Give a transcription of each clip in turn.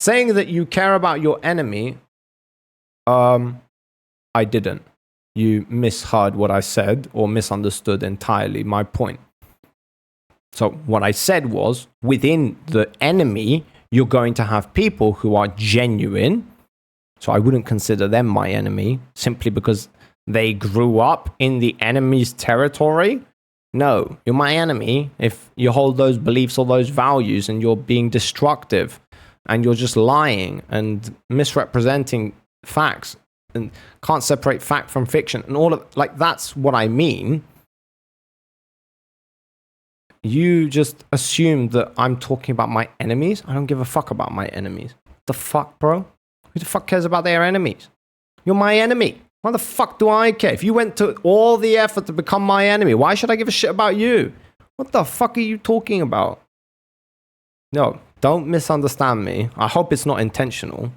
Saying that you care about your enemy, I didn't. You misheard what I said or misunderstood entirely my point. So what I said was, within the enemy, you're going to have people who are genuine. So I wouldn't consider them my enemy simply because they grew up in the enemy's territory. No, you're my enemy if you hold those beliefs or those values and you're being destructive and you're just lying and misrepresenting facts and can't separate fact from fiction and all of, like, that's what I mean. You just assume that I'm talking about my enemies. I don't give a fuck about my enemies. The fuck, bro? Who the fuck cares about their enemies? You're my enemy. Why the fuck do I care? If you went to all the effort to become my enemy, why should I give a shit about you? What the fuck are you talking about? No, don't misunderstand me. I hope it's not intentional.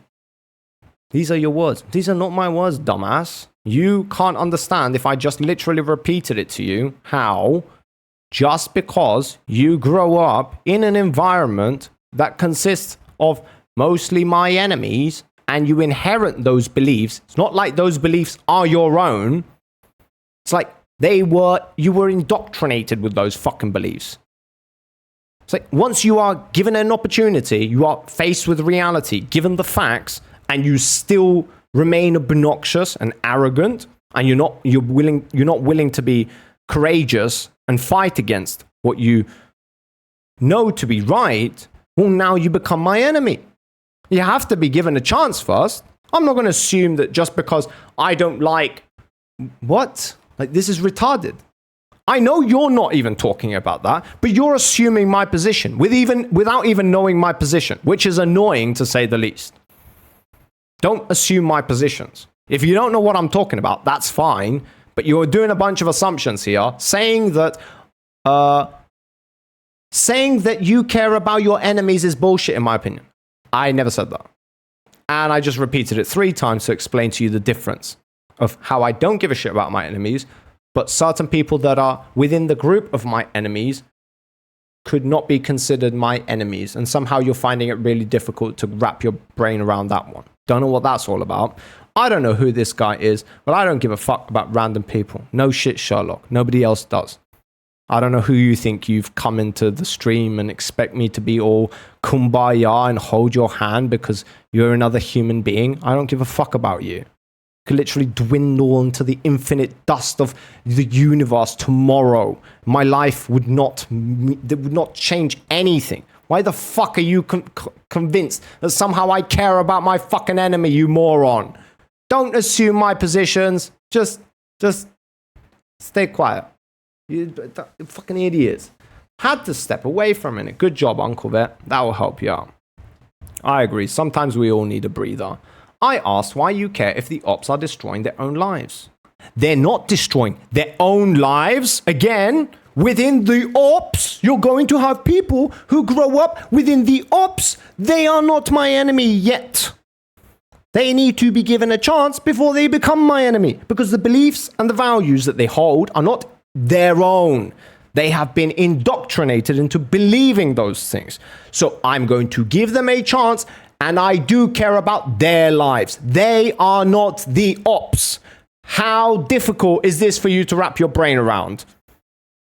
These are your words. These are not my words, dumbass. You can't understand if I just literally repeated it to you, how just because you grow up in an environment that consists of mostly my enemies and you inherit those beliefs, it's not like those beliefs are your own. It's like you were indoctrinated with those fucking beliefs. It's like once you are given an opportunity, you are faced with reality, given the facts, and you still remain obnoxious and arrogant, and you're not willing to be courageous and fight against what you know to be right, well, now you become my enemy. You have to be given a chance first. I'm not going to assume that just because I don't like... What? Like, this is retarded. I know you're not even talking about that, but you're assuming my position without even knowing my position, which is annoying to say the least. Don't assume my positions. If you don't know what I'm talking about, that's fine, but you're doing a bunch of assumptions here, saying that you care about your enemies is bullshit, in my opinion. I never said that. And I just repeated it 3 times to explain to you the difference of how I don't give a shit about my enemies, but certain people that are within the group of my enemies could not be considered my enemies. And somehow you're finding it really difficult to wrap your brain around that one. Don't know what that's all about. I don't know who this guy is, but I don't give a fuck about random people. No shit, Sherlock. Nobody else does. I don't know who you think you've come into the stream and expect me to be all kumbaya and hold your hand because you're another human being. I don't give a fuck about you. Could literally dwindle into the infinite dust of the universe tomorrow. My life would not change anything. Why the fuck are you convinced that somehow I care about my fucking enemy, you moron? Don't assume my positions. Just stay quiet. You fucking idiots. Had to step away for a minute. Good job, Uncle Vet. That will help you out. I agree. Sometimes we all need a breather. I asked why you care if the ops are destroying their own lives. They're not destroying their own lives. Again, within the ops, you're going to have people who grow up within the ops. They are not my enemy yet. They need to be given a chance before they become my enemy, because the beliefs and the values that they hold are not their own. They have been indoctrinated into believing those things. So I'm going to give them a chance, and I do care about their lives. They are not the ops. How difficult is this for you to wrap your brain around?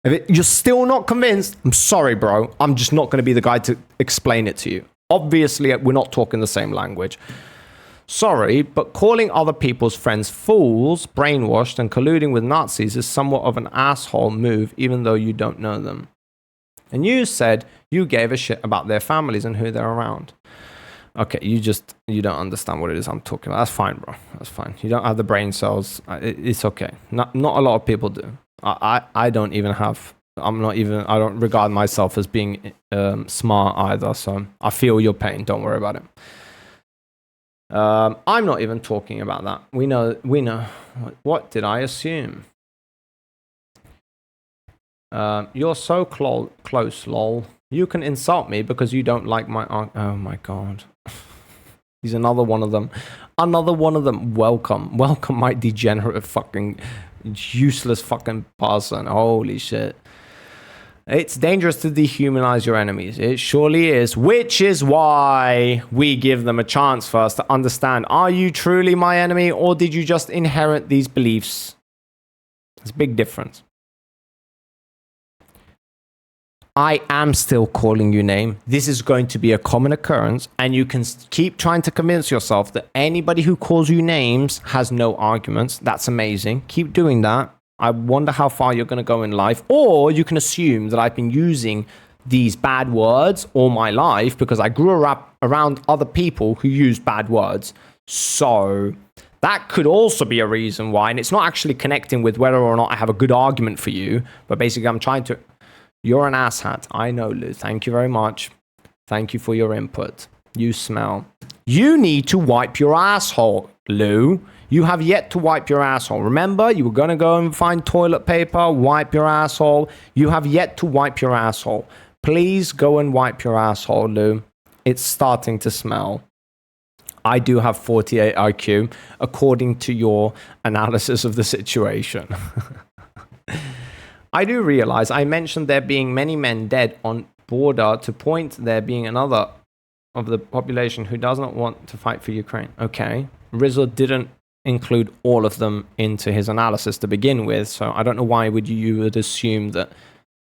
If you're still not convinced, I'm sorry, bro. I'm just not going to be the guy to explain it to you. Obviously, we're not talking the same language. Sorry, but calling other people's friends fools, brainwashed, and colluding with Nazis is somewhat of an asshole move, even though you don't know them. And you said you gave a shit about their families and who they're around. Okay, you don't understand what it is I'm talking about. That's fine, bro. That's fine. You don't have the brain cells. It's okay. Not a lot of people do. I don't even have... I don't regard myself as being smart either, so I feel your pain. Don't worry about it. I'm not even talking about that. We know. What did I assume? You're so close, lol. You can insult me because you don't like my... Oh my god. He's another one of them. Another one of them. Welcome, my degenerate fucking useless fucking person. Holy shit. It's dangerous to dehumanize your enemies. It surely is, which is why we give them a chance first to understand, are you truly my enemy or did you just inherit these beliefs? There's a big difference. I am still calling you name. This is going to be a common occurrence, and you can keep trying to convince yourself that anybody who calls you names has no arguments. That's amazing. Keep doing that. I wonder how far you're going to go in life. Or you can assume that I've been using these bad words all my life because I grew up around other people who use bad words. So that could also be a reason why. And it's not actually connecting with whether or not I have a good argument for you. But basically, I'm trying to... You're an asshat. I know, Lou. Thank you very much. Thank you for your input. You smell. You need to wipe your asshole, Lou. You have yet to wipe your asshole. Remember, you were going to go and find toilet paper, wipe your asshole. You have yet to wipe your asshole. Please go and wipe your asshole, Lou. It's starting to smell. I do have 48 IQ, according to your analysis of the situation. I do realize I mentioned there being many men dead on border to point there being another of the population who does not want to fight for Ukraine. Okay. Rizzo didn't include all of them into his analysis to begin with, so I don't know why you would assume that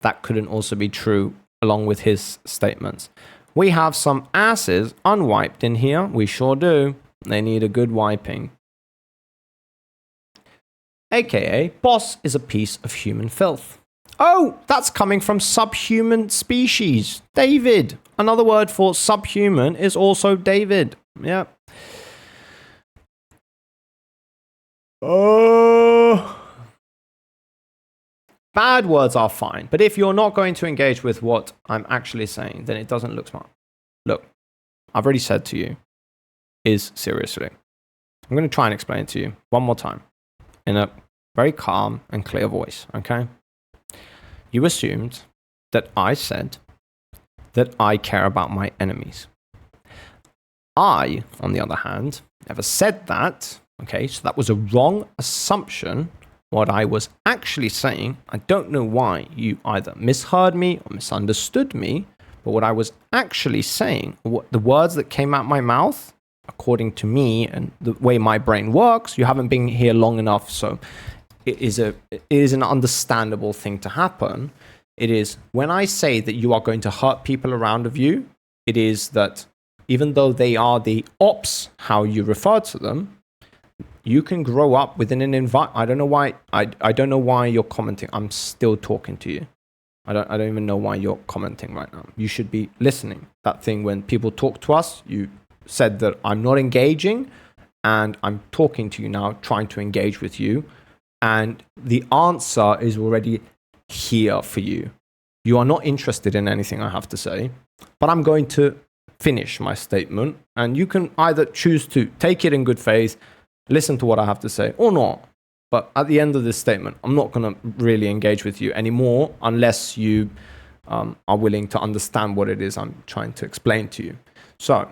that couldn't also be true along with his statements. We have some asses unwiped in here. We sure do. They need a good wiping. AKA, boss is a piece of human filth. Oh, that's coming from subhuman species. David. Another word for subhuman is also David. Yeah. Bad words are fine, but if you're not going to engage with what I'm actually saying, then it doesn't look smart. Look, I've already said to you, is seriously. I'm going to try and explain it to you one more time in a very calm and clear voice, okay? You assumed that I said that I care about my enemies. I, on the other hand, never said that. Okay, so that was a wrong assumption. What I was actually saying, I don't know why you either misheard me or misunderstood me, but what I was actually saying, what the words that came out my mouth, according to me and the way my brain works, you haven't been here long enough, so it is an understandable thing to happen. It is when I say that you are going to hurt people around of you, it is that even though they are the ops, how you refer to them, you can grow up within an environment. I don't know why. I don't know why you're commenting. I'm still talking to you. I don't even know why you're commenting right now. You should be listening. That thing when people talk to us, you said that I'm not engaging, and I'm talking to you now, trying to engage with you, and the answer is already here for you. You are not interested in anything I have to say, but I'm going to finish my statement, and you can either choose to take it in good faith, listen to what I have to say, or not. But at the end of this statement, I'm not going to really engage with you anymore unless you are willing to understand what it is I'm trying to explain to you. So,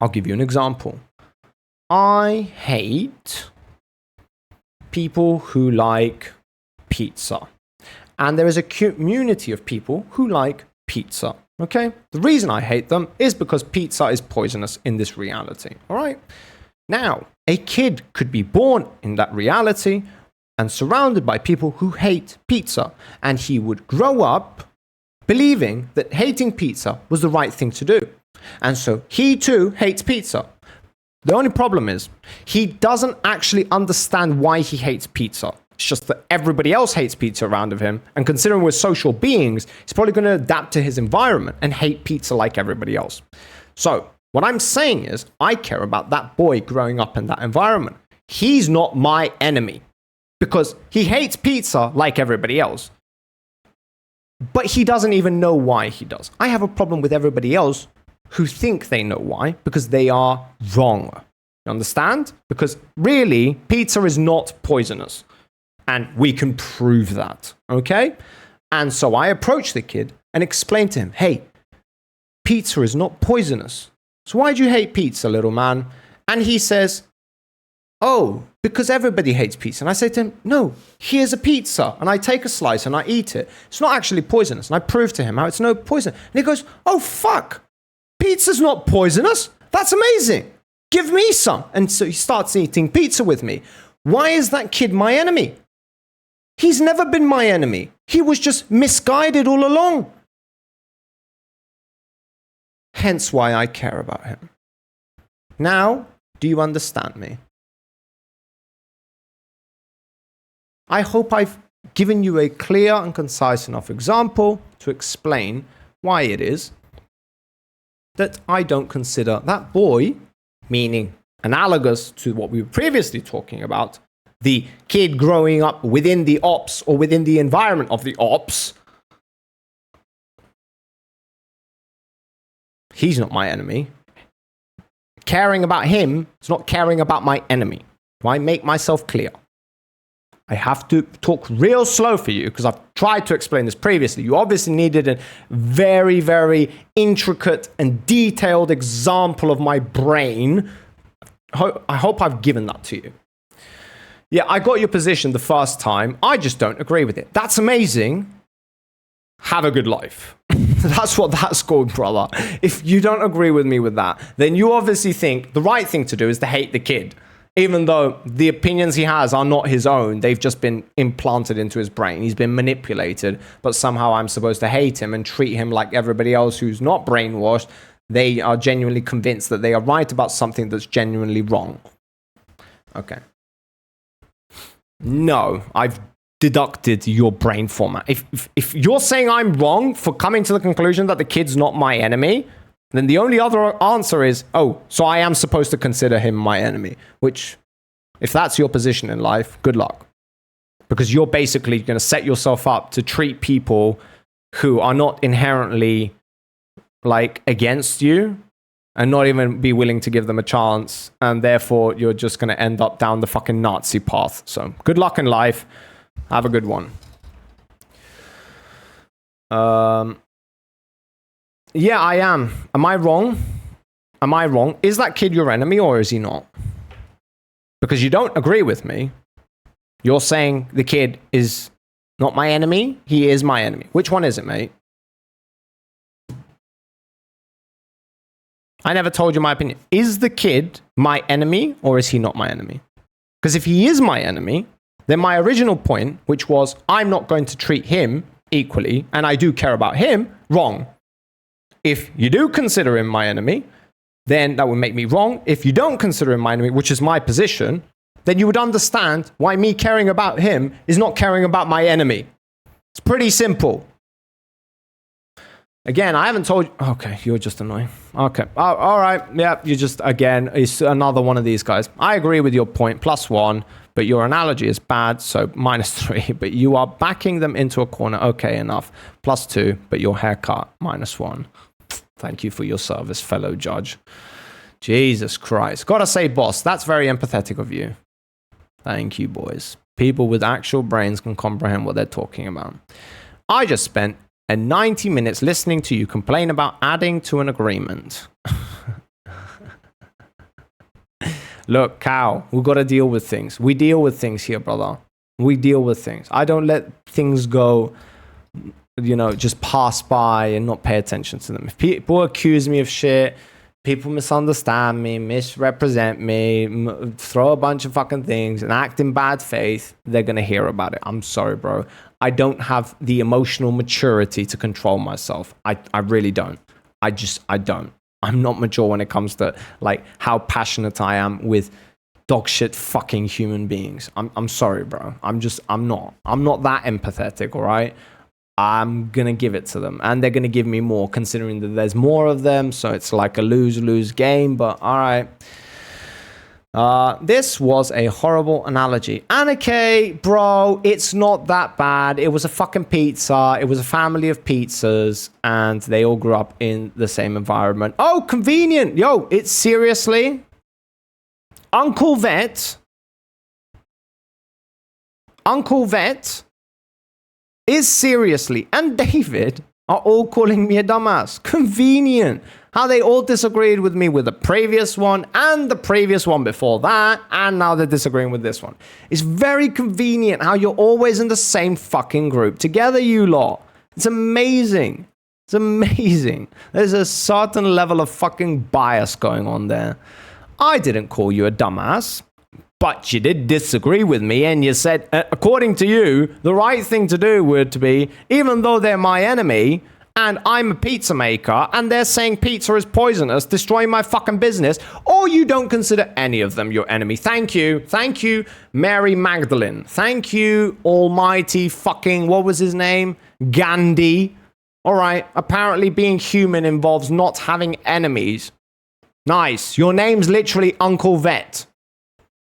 I'll give you an example. I hate people who like pizza. And there is a community of people who like pizza. Okay? The reason I hate them is because pizza is poisonous in this reality. All right? Now, a kid could be born in that reality and surrounded by people who hate pizza. And he would grow up believing that hating pizza was the right thing to do. And so he too hates pizza. The only problem is he doesn't actually understand why he hates pizza. It's just that everybody else hates pizza around of him. And considering we're social beings, he's probably going to adapt to his environment and hate pizza like everybody else. So what I'm saying is I care about that boy growing up in that environment. He's not my enemy because he hates pizza like everybody else. But he doesn't even know why he does. I have a problem with everybody else who think they know why because they are wrong. You understand? Because really, pizza is not poisonous. And we can prove that, okay? And so I approached the kid and explained to him, hey, pizza is not poisonous. So why do you hate pizza, little man? And he says, oh, because everybody hates pizza. And I say to him, no, here's a pizza. And I take a slice and I eat it. It's not actually poisonous. And I prove to him how it's no poison. And he goes, oh, fuck. Pizza's not poisonous. That's amazing. Give me some. And so he starts eating pizza with me. Why is that kid my enemy? He's never been my enemy. He was just misguided all along. Hence why I care about him. Now, do you understand me? I hope I've given you a clear and concise enough example to explain why it is that I don't consider that boy, meaning analogous to what we were previously talking about, the kid growing up within the ops or within the environment of the ops. He's not my enemy. Caring about him is not caring about my enemy. Do I make myself clear? I have to talk real slow for you because I've tried to explain this previously. You obviously needed a very, very intricate and detailed example of my brain. I hope I've given that to you. Yeah, I got your position the first time. I just don't agree with it. That's amazing. Have a good life. That's what that's called, brother. If you don't agree with me with that, then you obviously think the right thing to do is to hate the kid. Even though the opinions he has are not his own, they've just been implanted into his brain. He's been manipulated, but somehow I'm supposed to hate him and treat him like everybody else who's not brainwashed. They are genuinely convinced that they are right about something that's genuinely wrong. Okay. No, I've deducted your brain format. If you're saying I'm wrong for coming to the conclusion that the kid's not my enemy, then the only other answer is, oh, so I am supposed to consider him my enemy. Which, if that's your position in life, good luck. Because you're basically going to set yourself up to treat people who are not inherently, like, against you and not even be willing to give them a chance. And therefore, you're just going to end up down the fucking Nazi path. So, good luck in life. Have a good one. Yeah, I am. Am I wrong? Am I wrong? Is that kid your enemy or is he not? Because you don't agree with me. You're saying the kid is not my enemy. He is my enemy. Which one is it, mate? I never told you my opinion. Is the kid my enemy or is he not my enemy? Because if he is my enemy, then my original point, which was I'm not going to treat him equally and I do care about him, wrong. If you do consider him my enemy, then that would make me wrong. If you don't consider him my enemy, which is my position, then you would understand why me caring about him is not caring about my enemy. It's pretty simple. Again, I haven't told you. Okay, you're just annoying. Okay. Oh, all right. Yeah, you just, again, it's another one of these guys. I agree with your point, +1, but your analogy is bad, so -3. But you are backing them into a corner. Okay, enough. +2, but your haircut, -1. Thank you for your service, fellow judge. Jesus Christ. Gotta say, boss, that's very empathetic of you. Thank you, boys. People with actual brains can comprehend what they're talking about. I just spent 90 minutes listening to you complain about adding to an agreement. Look, Cal, we've got to deal with things. We deal with things here, brother. We deal with things. I don't let things go, you know, just pass by and not pay attention to them. If people accuse me of shit, people misunderstand me, misrepresent me, throw a bunch of fucking things and act in bad faith, they're going to hear about it. I'm sorry, bro. I don't have the emotional maturity to control myself. I really don't. I don't. I'm not mature when it comes to like how passionate I am with dog shit fucking human beings. I'm sorry, bro. I'm not that empathetic, all right? I'm going to give it to them. And they're going to give me more, considering that there's more of them. So it's like a lose-lose game. But all right. This was a horrible analogy. Anarchy, bro, it's not that bad. It was a fucking pizza. It was a family of pizzas. And they all grew up in the same environment. Oh, convenient. Yo, it's seriously. Uncle Vet is seriously, and David are all calling me a dumbass. Convenient. How they all disagreed with me with the previous one and the previous one before that, and now they're disagreeing with this one. It's very convenient how you're always in the same fucking group together, you lot. It's amazing. It's amazing. There's a certain level of fucking bias going on there. I didn't call you a dumbass, but you did disagree with me, and you said, according to you, the right thing to do would be, even though they're my enemy, and I'm a pizza maker, and they're saying pizza is poisonous, destroying my fucking business, or you don't consider any of them your enemy. Thank you. Thank you, Mary Magdalene. Thank you, almighty fucking, what was his name? Gandhi. All right, apparently being human involves not having enemies. Nice. Your name's literally Uncle Vet.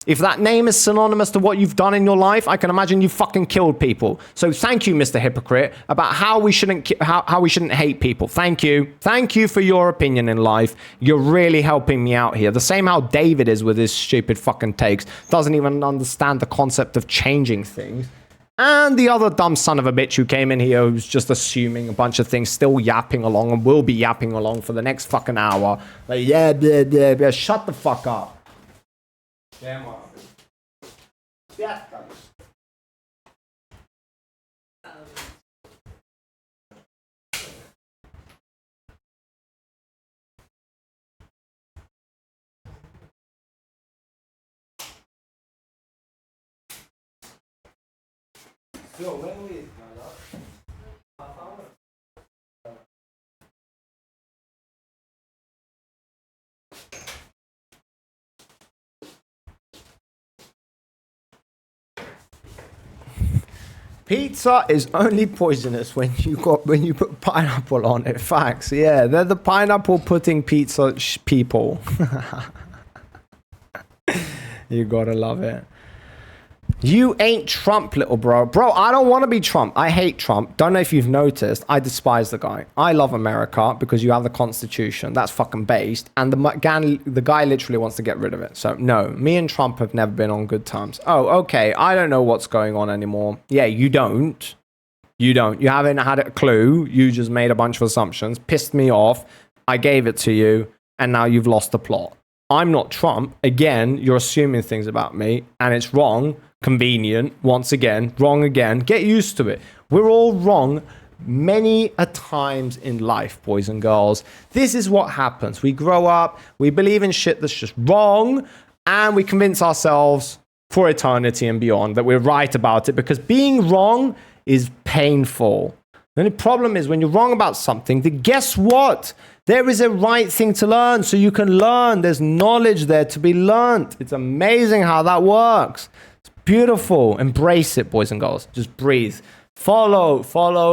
If that name is synonymous to what you've done in your life, I can imagine you fucking killed people. So thank you, Mr. Hypocrite, about how we shouldn't hate people. Thank you. Thank you for your opinion in life. You're really helping me out here. The same how David is with his stupid fucking takes. Doesn't even understand the concept of changing things. And the other dumb son of a bitch who came in here who's just assuming a bunch of things, still yapping along and will be yapping along for the next fucking hour. Like, yeah, blah, blah, blah. Shut the fuck up. Damn well. Yeah. So when we pizza is only poisonous when you put pineapple on it. Facts. Yeah, they're the pineapple pudding pizza people. You gotta love it. You ain't Trump, little bro. Bro, I don't want to be Trump. I hate Trump. Don't know if you've noticed. I despise the guy. I love America because you have the Constitution. That's fucking based. And the guy literally wants to get rid of it. So, no. Me and Trump have never been on good terms. Oh, okay. I don't know what's going on anymore. Yeah, you don't. You don't. You haven't had a clue. You just made a bunch of assumptions. Pissed me off. I gave it to you. And now you've lost the plot. I'm not Trump. Again, you're assuming things about me. And it's wrong. Convenient, once again, wrong again. Get used to it. We're all wrong many a times in life, boys and girls. This is what happens. We grow up, we believe in shit that's just wrong, and we convince ourselves for eternity and beyond that we're right about it because being wrong is painful. The only problem is when you're wrong about something, then guess what? There is a right thing to learn, so you can learn. There's knowledge there to be learned. It's amazing how that works. Beautiful. Embrace it, boys and girls. Just breathe. Follow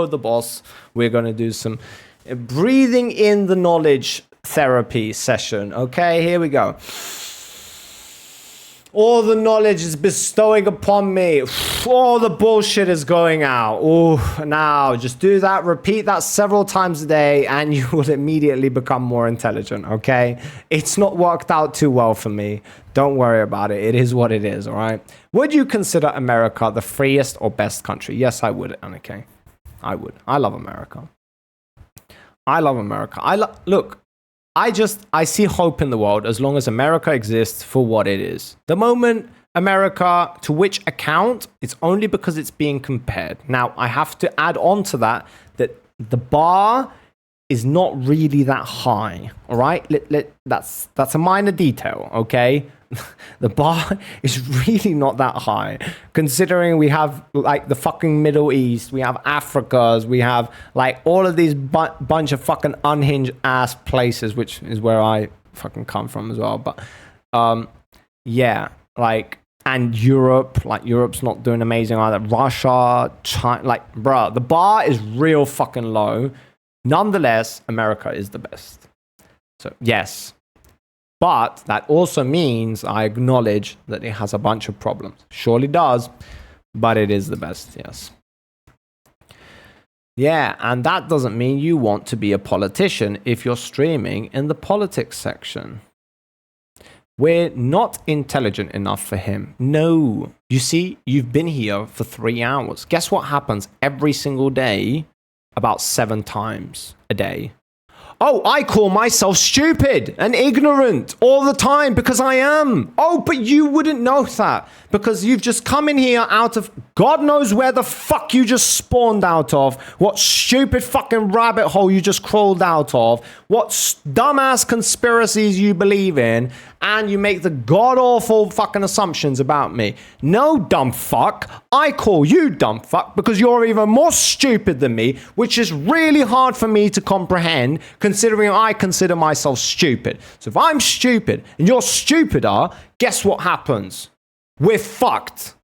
the boss. We're going to do some breathing in the knowledge therapy session. Okay, here we go. All the knowledge is bestowing upon me. All the bullshit is going out. Oh, now just do that. Repeat that several times a day and you will immediately become more intelligent, okay? It's not worked out too well for me. Don't worry about it. It is what it is, all right? Would you consider America the freest or best country? Yes, I would, Annika. I would. I love America. I love America. Look. I see hope in the world as long as America exists for what it is. The moment America, to which account, it's only because it's being compared. Now, I have to add on to that the bar is not really that high, all right? That's a minor detail, okay? The bar is really not that high, considering we have like the fucking Middle East, we have Africa, we have like all of these bunch of fucking unhinged ass places, which is where I fucking come from as well. But yeah, like, and Europe, like Europe's not doing amazing either. Russia, China, like, bruh, the bar is real fucking low. Nonetheless, America is the best. So yes. But that also means I acknowledge that it has a bunch of problems. Surely does, but it is the best, yes. Yeah, and that doesn't mean you want to be a politician if you're streaming in the politics section. We're not intelligent enough for him. No. You see, you've been here for 3 hours. Guess what happens every single day? about 7 times a day. Oh, I call myself stupid and ignorant all the time because I am. Oh, but you wouldn't know that because you've just come in here out of God knows where the fuck you just spawned out of. What stupid fucking rabbit hole you just crawled out of. What dumbass conspiracies you believe in. And you make the god-awful fucking assumptions about me. No, dumb fuck. I call you dumb fuck because you're even more stupid than me, which is really hard for me to comprehend considering I consider myself stupid. So if I'm stupid and you're stupider, guess what happens? We're fucked.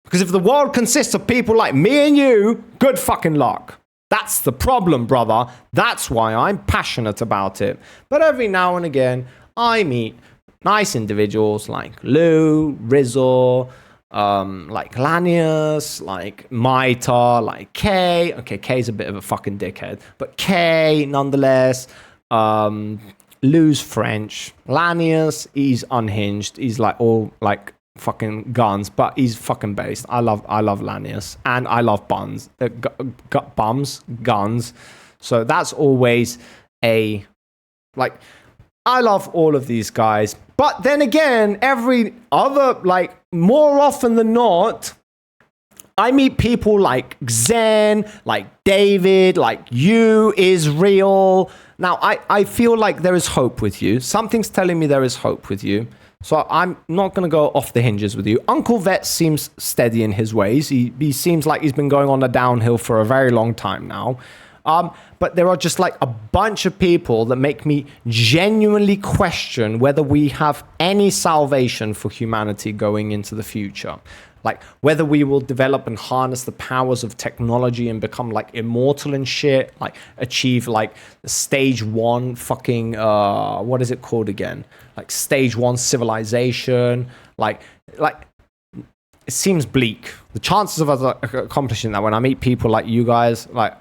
Because if the world consists of people like me and you, good fucking luck. That's the problem, brother. That's why I'm passionate about it. But every now and again, I meet nice individuals like Lou, Rizzo, like Lanius, like Maita, like Kay. Okay, Kay's a bit of a fucking dickhead, but Kay nonetheless. Lou's French. Lanius, he's unhinged. He's like all like fucking guns, but he's fucking based. I love Lanius, and I love guns. So that's always a like. I love all of these guys. But then again, every other, like, more often than not, I meet people like Zen, like David, like you, Israel. Now, I feel like there is hope with you. Something's telling me there is hope with you. So I'm not going to go off the hinges with you. Uncle Vet seems steady in his ways. He seems like he's been going on a downhill for a very long time now. But there are just like a bunch of people that make me genuinely question whether we have any salvation for humanity going into the future. Like whether we will develop and harness the powers of technology and become like immortal and shit, like achieve like stage 1 fucking, what is it called again? Like stage 1 civilization, like it seems bleak. The chances of us accomplishing that when I meet people like you guys, like,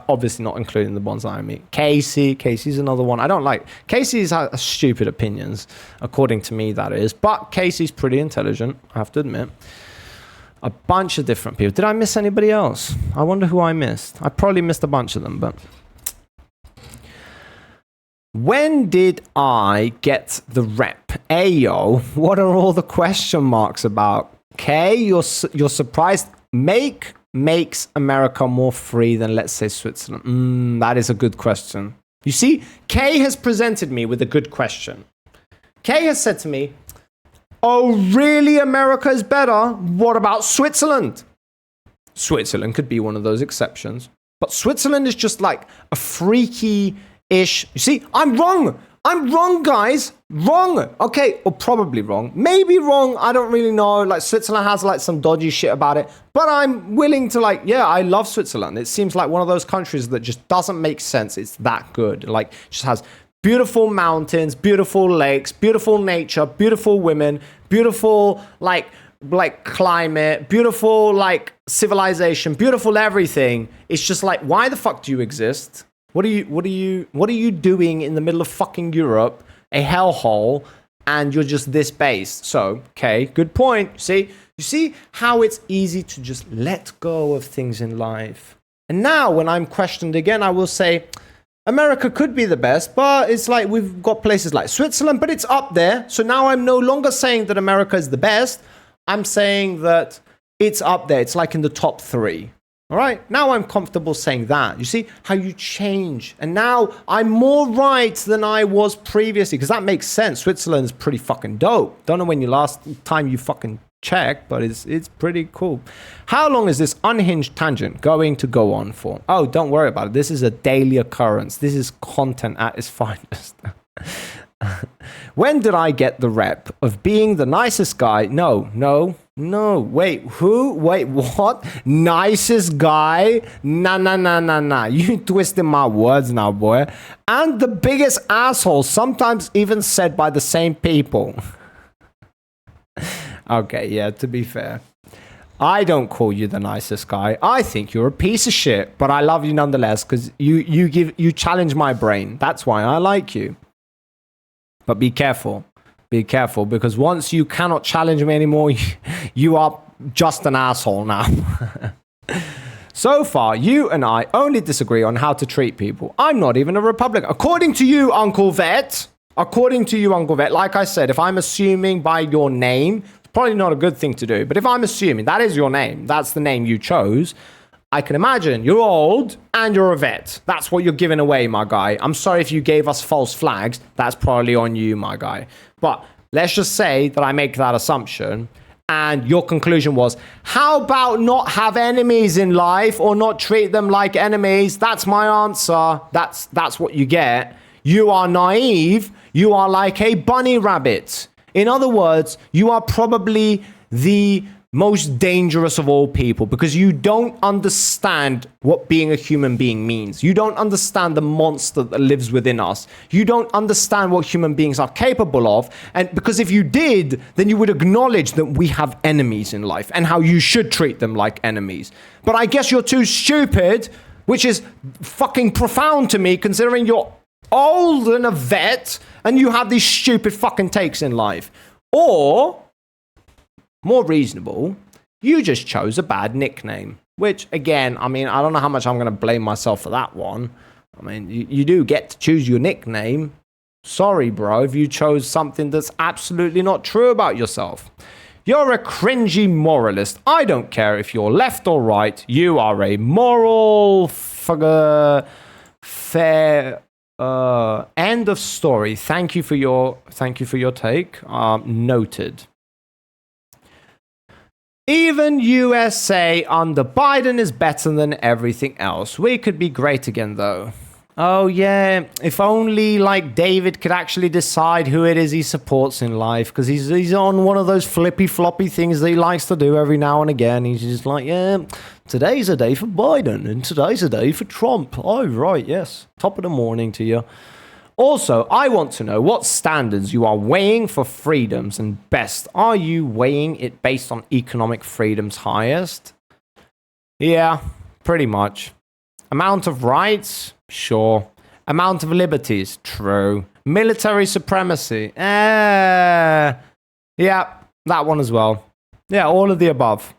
obviously not including the ones that I meet. Casey's another one. I don't like. Casey's has stupid opinions, according to me, that is. But Casey's pretty intelligent, I have to admit. A bunch of different people. Did I miss anybody else? I wonder who I missed. I probably missed a bunch of them, but... When did I get the rep? Ayo, what are all the question marks about? Okay, you're surprised. Makes America more free than, let's say, Switzerland? That is a good question. You see, Kay has presented me with a good question. Kay has said to me, oh, really, America is better? What about Switzerland? Switzerland could be one of those exceptions. But Switzerland is just like a freaky-ish... You see, I'm wrong. I'm wrong, guys. Wrong. Okay, or probably wrong. Maybe wrong. I don't really know. Like, Switzerland has, like, some dodgy shit about it. But I'm willing to, like, yeah, I love Switzerland. It seems like one of those countries that just doesn't make sense. It's that good. Like, just has beautiful mountains, beautiful lakes, beautiful nature, beautiful women, beautiful, like climate, beautiful, like, civilization, beautiful everything. It's just like, why the fuck do you exist? What are you doing in the middle of fucking Europe, a hellhole, and you're just this based? So, okay, good point. You see how it's easy to just let go of things in life. And now when I'm questioned again, I will say, America could be the best, but it's like we've got places like Switzerland, but it's up there. So now I'm no longer saying that America is the best. I'm saying that it's up there. It's like in the top 3. All right, now I'm comfortable saying that. You see how you change. And now I'm more right than I was previously, because that makes sense. Switzerland's pretty fucking dope. Don't know when you last time you fucking checked, but it's pretty cool. How long is this unhinged tangent going to go on for? Oh, don't worry about it. This is a daily occurrence. This is content at its finest. When did I get the rep of being the nicest guy? No. Wait, who? Wait, what? Nicest guy? Nah. You twisting my words now, boy. And the biggest asshole, sometimes even said by the same people. Okay, yeah, to be fair. I don't call you the nicest guy. I think you're a piece of shit, but I love you nonetheless because you challenge my brain. That's why I like you. But be careful, because once you cannot challenge me anymore, you are just an asshole now. So far, you and I only disagree on how to treat people. I'm not even a Republican. According to you, Uncle Vet, like I said, if I'm assuming by your name, it's probably not a good thing to do, but if I'm assuming that is your name, that's the name you chose, I can imagine you're old and you're a vet. That's what you're giving away, my guy. I'm sorry if you gave us false flags. That's probably on you, my guy. But let's just say that I make that assumption and your conclusion was, how about not have enemies in life or not treat them like enemies? That's my answer. That's what you get. You are naive. You are like a bunny rabbit. In other words, you are probably the most dangerous of all people because you don't understand what being a human being means. You don't understand the monster that lives within us. You don't understand what human beings are capable of. And because if you did, then you would acknowledge that we have enemies in life and how you should treat them like enemies. But I guess you're too stupid, which is fucking profound to me considering you're old and a vet and you have these stupid fucking takes in life. Or more reasonable, you just chose a bad nickname. Which, again, I mean, I don't know how much I'm going to blame myself for that one. I mean, you do get to choose your nickname. Sorry, bro, if you chose something that's absolutely not true about yourself. You're a cringy moralist. I don't care if you're left or right. You are a moral fair. End of story. Thank you for your take. Noted. Even USA under Biden is better than everything else. We could be great again, though. Oh, yeah. If only, like, David could actually decide who it is he supports in life. Because he's on one of those flippy-floppy things that he likes to do every now and again. He's just like, yeah, today's a day for Biden. And today's a day for Trump. Oh, right, yes. Top of the morning to you. Also, I want to know what standards you are weighing for freedoms and best. Are you weighing it based on economic freedoms highest? Yeah, pretty much. Amount of rights? Sure. Amount of liberties? True. Military supremacy? Yeah, that one as well. Yeah, all of the above.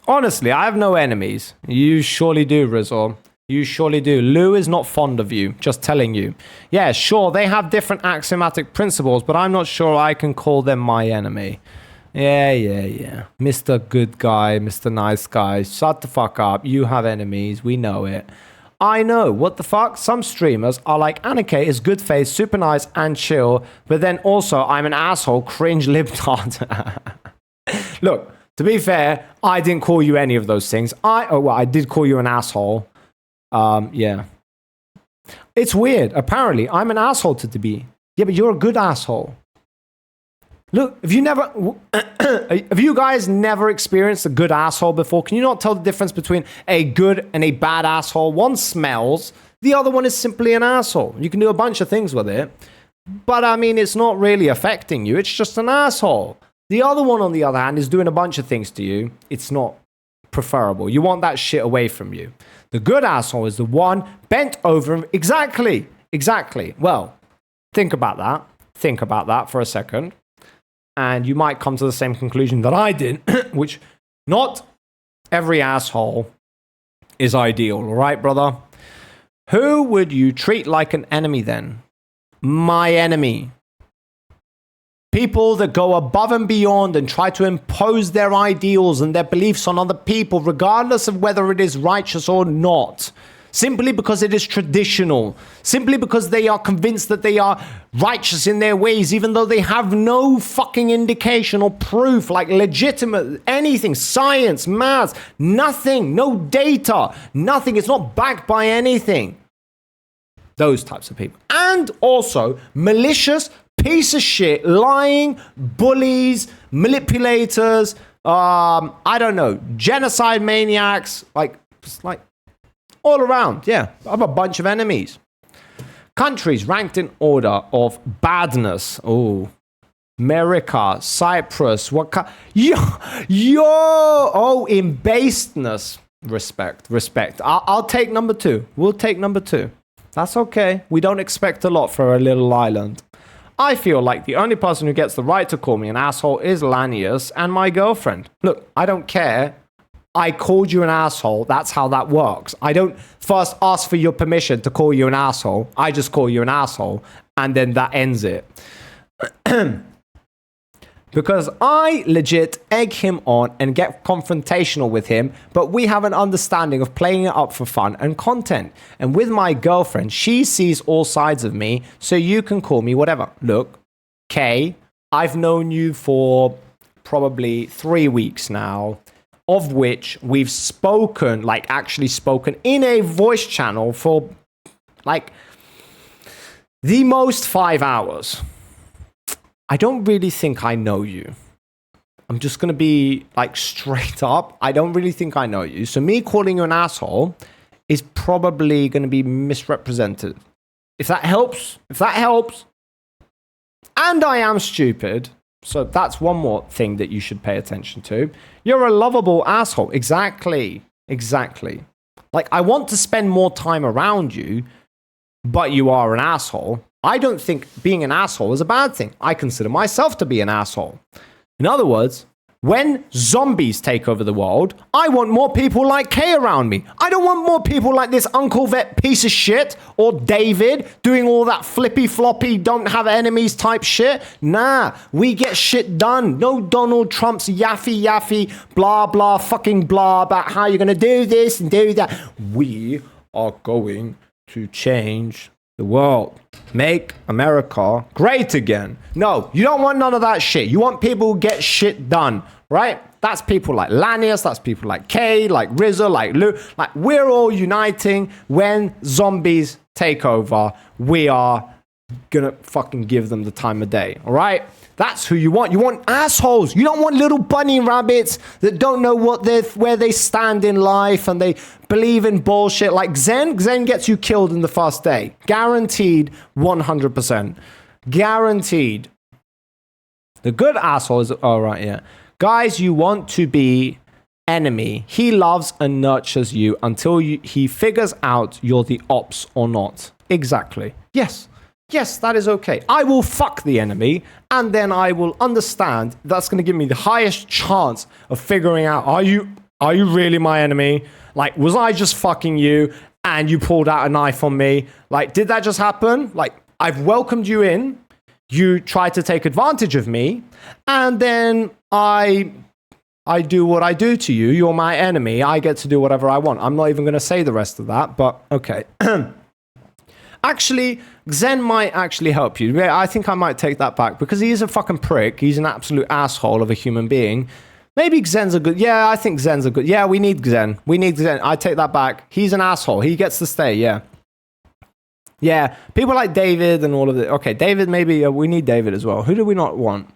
Honestly, I have no enemies. You surely do, Rizal. You surely do. Lou is not fond of you, just telling you. Yeah, sure, they have different axiomatic principles, but I'm not sure I can call them my enemy. Yeah. Mr. Good Guy, Mr. Nice Guy, shut the fuck up. You have enemies, we know it. I know, what the fuck? Some streamers are like, Anarchy is good face, super nice and chill, but then also I'm an asshole, cringe libtard. Look, to be fair, I didn't call you any of those things. I did call you an asshole. Yeah. It's weird. Apparently, I'm an asshole to be. Yeah, but you're a good asshole. Look, have you guys never experienced a good asshole before? Can you not tell the difference between a good and a bad asshole? One smells, the other one is simply an asshole. You can do a bunch of things with it, but I mean, it's not really affecting you. It's just an asshole. The other one, on the other hand, is doing a bunch of things to you. It's not preferable. You want that shit away from you. The good asshole is the one bent over. Exactly. Well, think about that. Think about that for a second. And you might come to the same conclusion that I did, which not every asshole is ideal, all right, brother? Who would you treat like an enemy then? My enemy. People that go above and beyond and try to impose their ideals and their beliefs on other people, regardless of whether it is righteous or not. Simply because it is traditional. Simply because they are convinced that they are righteous in their ways, even though they have no fucking indication or proof, like legitimate anything, science, maths, nothing, no data, nothing. It's not backed by anything. Those types of people. And also malicious, piece of shit, lying, bullies, manipulators, I don't know, genocide maniacs, like all around, yeah. I have a bunch of enemies. Countries ranked in order of badness. Oh, America, Cyprus, in baseness. Respect. I'll take number 2. We'll take number 2. That's okay. We don't expect a lot for a little island. I feel like the only person who gets the right to call me an asshole is Lanius and my girlfriend. Look, I don't care I called you an asshole. That's how that works. I don't first ask for your permission to call you an asshole. I just call you an asshole, and then that ends it. Because I legit egg him on and get confrontational with him, but we have an understanding of playing it up for fun and content. And with my girlfriend, she sees all sides of me, so you can call me whatever. Look, Kay, I've known you for probably 3 weeks now, of which we've spoken, like actually spoken in a voice channel for like the most 5 hours. I don't really think I know you. I'm just going to be like straight up. I don't really think I know you. So me calling you an asshole is probably going to be misrepresented. If that helps. And I am stupid. So that's one more thing that you should pay attention to. You're a lovable asshole. Exactly. Like, I want to spend more time around you, but you are an asshole. I don't think being an asshole is a bad thing. I consider myself to be an asshole. In other words, when zombies take over the world, I want more people like Kay around me. I don't want more people like this Uncle Vet piece of shit or David doing all that flippy floppy, don't have enemies type shit. Nah, we get shit done. No Donald Trump's yaffy, blah, blah, fucking blah about how you're going to do this and do that. We are going to change the world. Make America great again. No, you don't want none of that shit. You want people who get shit done, right? That's people like Lanius, that's people like Kay, like Rizzo, like Lou. Like, we're all uniting when zombies take over. We are gonna fucking give them the time of day, all right? That's who you want. You want assholes. You don't want little bunny rabbits that don't know where they stand in life and they believe in bullshit. Like Zen gets you killed in the first day. Guaranteed 100%. Guaranteed. The good asshole is, oh, right, yeah. Guys, you want to be enemy. He loves and nurtures you until he figures out you're the ops or not. Exactly. Yes, that is okay. I will fuck the enemy, and then I will understand that's going to give me the highest chance of figuring out, are you really my enemy? Like, was I just fucking you, and you pulled out a knife on me? Like, did that just happen? Like, I've welcomed you in, you tried to take advantage of me, and then I do what I do to you. You're my enemy. I get to do whatever I want. I'm not even going to say the rest of that, but okay. Actually, Zen might actually help you. Yeah, I think I might take that back because he is a fucking prick. He's an absolute asshole of a human being. Maybe Zen's a good... Yeah, I think Zen's a good... Yeah, we need Zen. I take that back. He's an asshole. He gets to stay, yeah. Yeah, people like David and all of it. Okay, David, maybe... we need David as well. Who do we not want?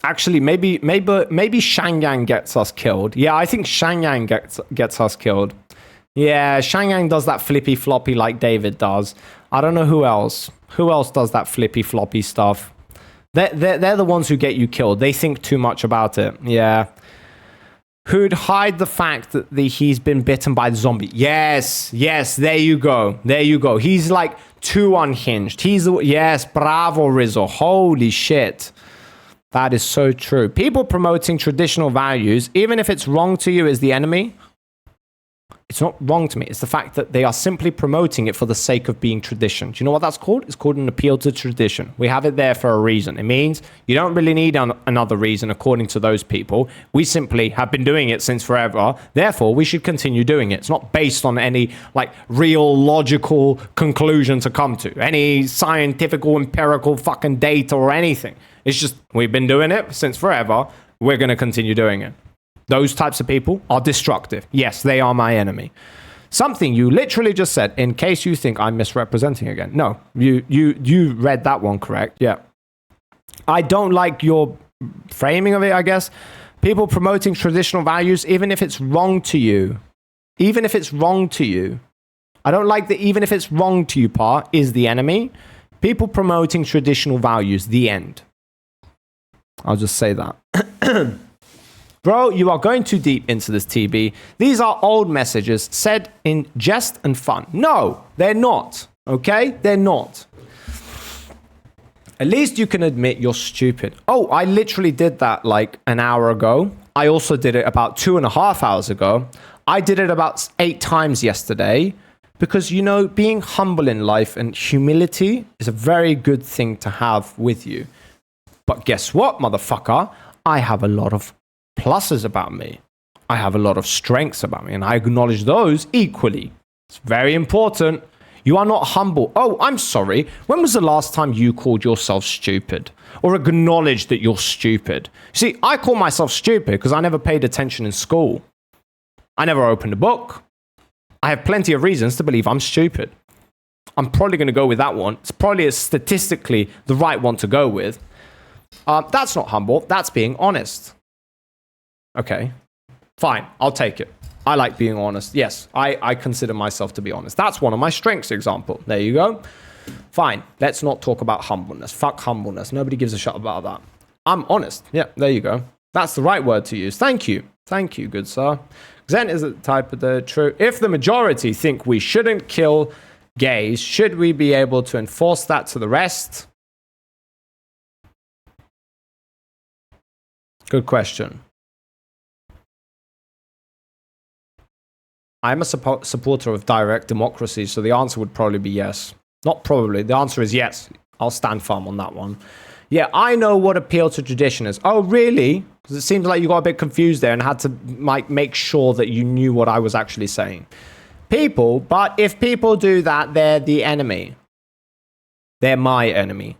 Actually, maybe Shangyang gets us killed. Yeah, I think Shangyang gets us killed. Yeah, Shangyang does that flippy floppy like David does. I don't know who else. Who else does that flippy floppy stuff? They're the ones who get you killed. They think too much about it. Yeah. Who'd hide the fact that he's been bitten by the zombie? Yes, there you go. He's like too unhinged. Yes, bravo, Rizzo. Holy shit. That is so true. People promoting traditional values, even if it's wrong to you, is the enemy. It's not wrong to me. It's the fact that they are simply promoting it for the sake of being tradition. Do you know what that's called? It's called an appeal to tradition. We have it there for a reason. It means you don't really need another reason according to those people. We simply have been doing it since forever. Therefore, we should continue doing it. It's not based on any like real logical conclusion to come to. Any scientific or empirical fucking data or anything. It's just we've been doing it since forever. We're going to continue doing it. Those types of people are destructive. Yes, they are my enemy. Something you literally just said, in case you think I'm misrepresenting again. No, you read that one correct. Yeah. I don't like your framing of it, I guess. People promoting traditional values, even if it's wrong to you. Even if it's wrong to you. I don't like the even if it's wrong to you part is the enemy. People promoting traditional values, the end. I'll just say that. Bro, you are going too deep into this, TB. These are old messages said in jest and fun. No, they're not. Okay? They're not. At least you can admit you're stupid. Oh, I literally did that like an hour ago. I also did it about 2.5 hours ago. I did it about 8 times yesterday because, you know, being humble in life and humility is a very good thing to have with you. But guess what, motherfucker? I have a lot of pluses about me. I have a lot of strengths about me, and I acknowledge those equally. It's very important. You are not humble. Oh, I'm sorry. When was the last time you called yourself stupid or acknowledged that you're stupid? See, I call myself stupid because I never paid attention in school. I never opened a book. I have plenty of reasons to believe I'm stupid. I'm probably going to go with that one. It's probably statistically the right one to go with. That's not humble. That's being honest. Okay, fine. I'll take it. I like being honest. Yes, I consider myself to be honest. That's one of my strengths, example. There you go. Fine. Let's not talk about humbleness. Fuck humbleness. Nobody gives a shit about that. I'm honest. Yeah, there you go. That's the right word to use. Thank you. Thank you, good sir. Zen is the type of the true. If the majority think we shouldn't kill gays, should we be able to enforce that to the rest? Good question. I'm a supporter of direct democracy, so the answer would probably be yes. Not probably. The answer is yes. I'll stand firm on that one. Yeah, I know what appeal to tradition is. Oh, really? Because it seems like you got a bit confused there and had to make sure that you knew what I was actually saying. People, but if people do that, they're the enemy. They're my enemy.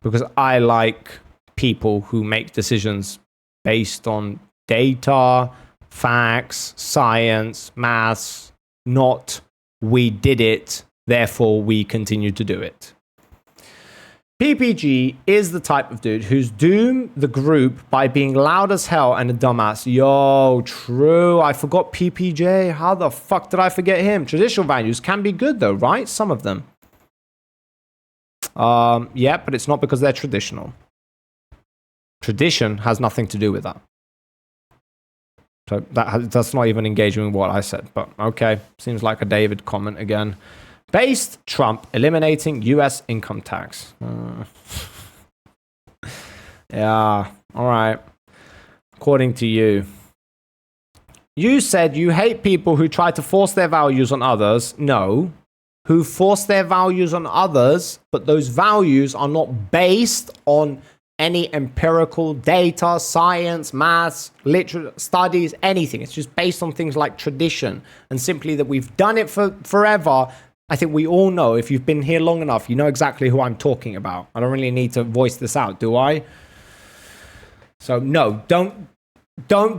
Because I like people who make decisions based on data, facts, science, maths, not we did it, therefore we continue to do it. PPG is the type of dude who's doomed the group by being loud as hell and a dumbass. Yo, true. I forgot PPJ. How the fuck did I forget him? Traditional values can be good though, right? Some of them. Yeah, but it's not because they're traditional. Tradition has nothing to do with that. So that's not even engaging with what I said. But okay, seems like a David comment again. Based Trump eliminating U.S. income tax. Yeah, all right. According to you. You said you hate people who try to force their values on others. No. Who force their values on others, but those values are not based on any empirical data, science, maths, literature, studies, anything. It's just based on things like tradition and simply that we've done it for forever. I think we all know, if you've been here long enough, you know exactly who I'm talking about. I don't really need to voice this out, do I? So no, don't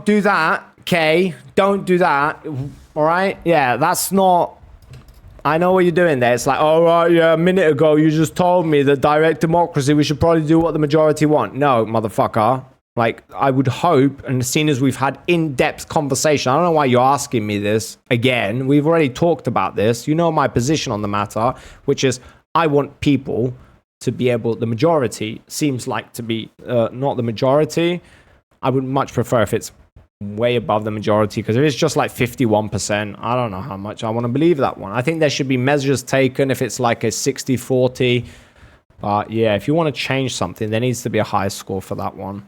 do that, okay? Don't do that, all right? Yeah, that's not... I know what you're doing there. It's like, all right, yeah, a minute ago you just told me that direct democracy, we should probably do what the majority want. No, motherfucker. Like, I would hope, and as soon as we've had in-depth conversation, I don't know why you're asking me this again. We've already talked about this. You know my position on the matter, which is I want people to be able, the majority seems like to be not the majority. I would much prefer if it's way above the majority, because if it's just like 51%, I don't know how much I want to believe that one. I think there should be measures taken if it's like a 60-40. But yeah, if you want to change something, there needs to be a high score for that one.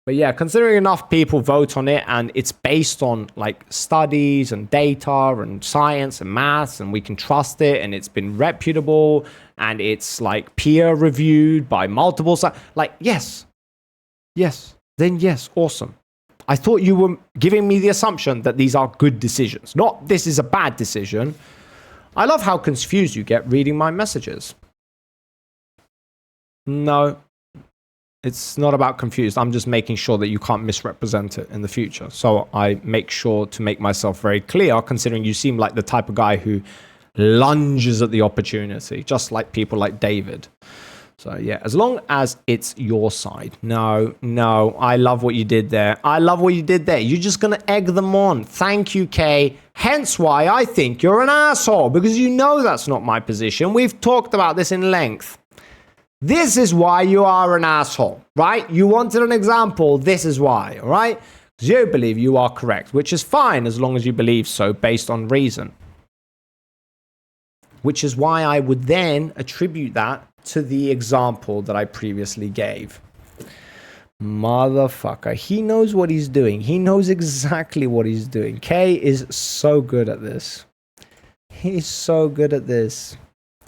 But yeah, considering enough people vote on it and it's based on like studies and data and science and maths and we can trust it and it's been reputable and it's like peer reviewed by multiple, like yes, then yes, awesome. I thought you were giving me the assumption that these are good decisions, not this is a bad decision. I love how confused you get reading my messages. No, it's not about confused. I'm just making sure that you can't misrepresent it in the future. So I make sure to make myself very clear, considering you seem like the type of guy who lunges at the opportunity, just like people like David. So yeah, as long as it's your side. No, I love what you did there. You're just going to egg them on. Thank you, Kay. Hence why I think you're an asshole, because you know that's not my position. We've talked about this in length. This is why you are an asshole, right? You wanted an example. This is why, all right? Because you believe you are correct, which is fine as long as you believe so based on reason. Which is why I would then attribute that to the example that I previously gave. Motherfucker. He knows what he's doing. He knows exactly what he's doing. Kay is so good at this. He's so good at this.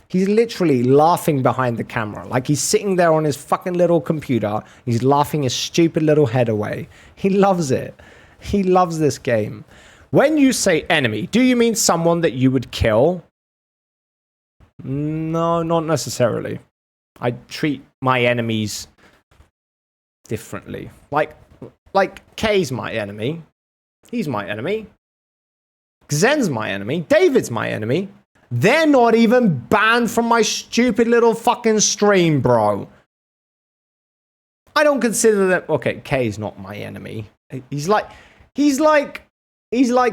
He's literally laughing behind the camera. Like he's sitting there on his fucking little computer. He's laughing his stupid little head away. He loves it. He loves this game. When you say enemy, do you mean someone that you would kill? No, not necessarily. I treat my enemies differently. Like Kay's my enemy. He's my enemy. Zen's my enemy. David's my enemy. They're not even banned from my stupid little fucking stream, bro. I don't consider them. Okay, Kay's not my enemy. He's like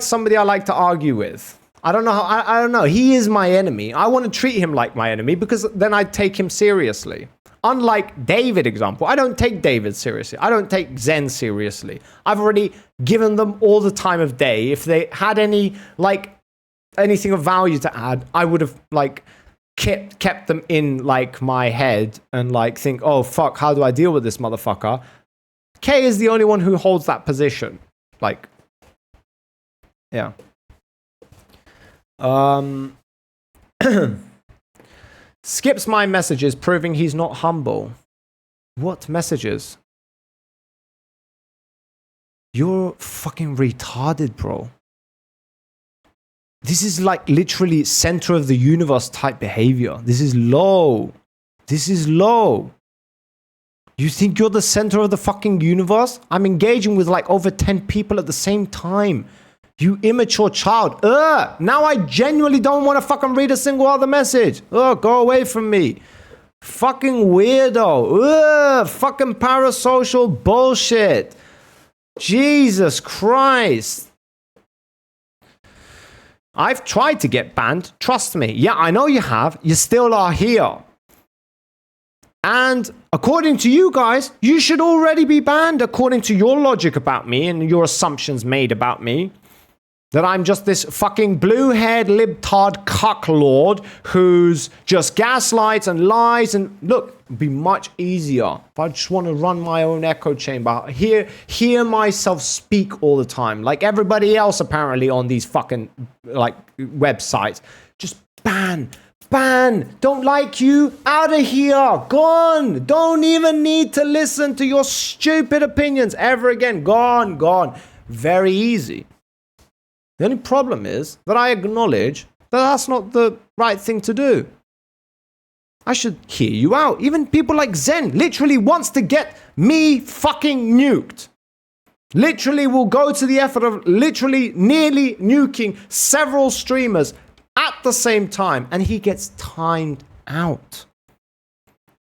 somebody I like to argue with. I don't know how. I don't know. He is my enemy. I want to treat him like my enemy because then I take him seriously. Unlike David, example, I don't take David seriously. I don't take Zen seriously. I've already given them all the time of day. If they had any anything of value to add, I would have kept them in my head and think, oh fuck, how do I deal with this motherfucker? Kay is the only one who holds that position. Yeah. Skips my messages, proving he's not humble. What messages? You're fucking retarded, bro. This is literally center of the universe type behavior. This is low. This is low. You think you're the center of the fucking universe? I'm engaging with over 10 people at the same time. You immature child. Now I genuinely don't want to fucking read a single other message. Go away from me. Fucking weirdo. Fucking parasocial bullshit. Jesus Christ. I've tried to get banned. Trust me. Yeah, I know you have. You still are here. And according to you guys, you should already be banned according to your logic about me and your assumptions made about me. That I'm just this fucking blue-haired libtard cucklord who's just gaslights and lies. And look, it'd be much easier if I just want to run my own echo chamber. Hear myself speak all the time. Like everybody else apparently on these fucking websites. Just ban. Don't like you. Out of here. Gone. Don't even need to listen to your stupid opinions ever again. Gone. Very easy. The only problem is that I acknowledge that that's not the right thing to do. I should hear you out. Even people like Zen literally wants to get me fucking nuked. Literally will go to the effort of literally nearly nuking several streamers at the same time. And he gets timed out.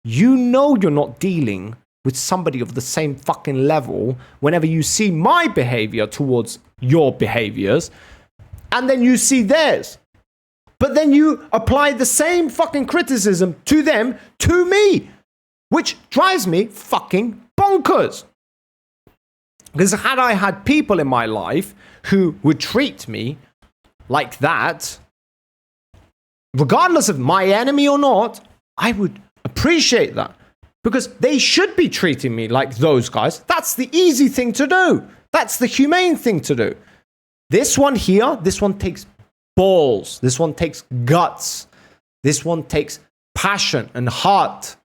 You know you're not dealing with somebody of the same fucking level whenever you see my behavior towards your behaviors, and then you see theirs. But then you apply the same fucking criticism to them, to me, which drives me fucking bonkers. Because had I had people in my life who would treat me like that, regardless of my enemy or not, I would appreciate that. Because they should be treating me like those guys. That's the easy thing to do. That's the humane thing to do. This one here, this one takes balls. This one takes guts. This one takes passion and heart.